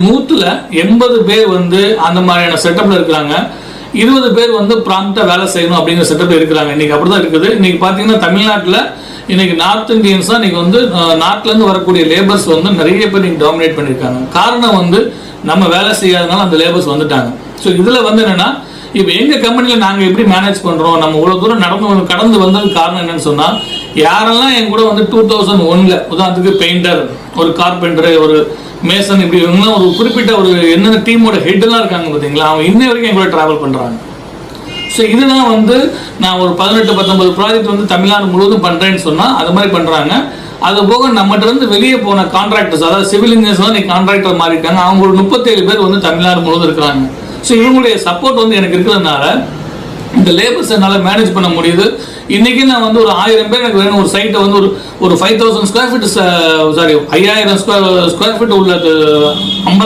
100ல 80 பேர் வந்து அந்த மாதிரியான செட்டப்ல இருக்கிறாங்க. 20 பேர் வந்து ப்ராம்ப்டா வேலை செய்யணும் அப்படிங்கிற செட்டப்ல இருக்கிறாங்க. இன்னைக்கு அப்படிதான் இருக்குது. இன்னைக்கு பாத்தீங்கன்னா தமிழ்நாட்டில் இன்னைக்கு நார்த் இந்தியன்ஸ் தான் இன்னைக்கு வந்து நார்த்ல இருந்து வரக்கூடிய லேபர்ஸ் வந்து நிறைய பேர் இன்னைக்கு டாமினேட் பண்ணியிருக்காங்க. காரணம் வந்து நம்ம வேலை செய்யாதனால அந்த லேபர்ஸ் வந்துட்டாங்க. ஸோ இதுல வந்து என்னன்னா, இப்போ எங்க கம்பெனில நாங்க எப்படி மேனேஜ் பண்றோம், நம்ம இவ்வளவு தூரம் கடந்து வந்ததுக்கு காரணம் என்னன்னு சொன்னா, யாரெல்லாம் என் கூட வந்து 2001ல உதாரணத்துக்கு பெயிண்டர், ஒரு கார்பெண்டர், ஒரு மேசன், இப்படி இவங்கலாம் ஒரு குறிப்பிட்ட ஒரு என்னென்ன டீமோட ஹெட் எல்லாம் இருக்காங்க பார்த்தீங்களா, அவங்க இன்ன வரைக்கும் எங்களோட டிராவல் பண்றாங்க. ஸோ இதுதான் வந்து நான் ஒரு 18-19 ப்ராஜெக்ட் வந்து தமிழ்நாடு முழுவதும் பண்றேன்னு சொன்னா அது மாதிரி பண்றாங்க. அது போக நம்மகிட்ட இருந்து வெளியே போன கான்ட்ராக்டர்ஸ், அதாவது சிவில் இன்ஜினியர்ஸ் தான் கான்ட்ராக்டர் மாறிட்டாங்க. அவங்க ஒரு 37 பேர் வந்து தமிழ்நாடு முழுவதும் இருக்கிறாங்க. ஸோ இவங்களுடைய சப்போர்ட் வந்து எனக்கு இருக்கிறதுனால இந்த லேபர்ஸ் என்னால் மேனேஜ் பண்ண முடியுது. இன்னைக்கு நான் வந்து ஒரு 1000 பேர் எனக்கு வேணும். ஒரு சைட்டை வந்து ஒரு 5000 square feet, sorry 5000 square feet உள்ள 50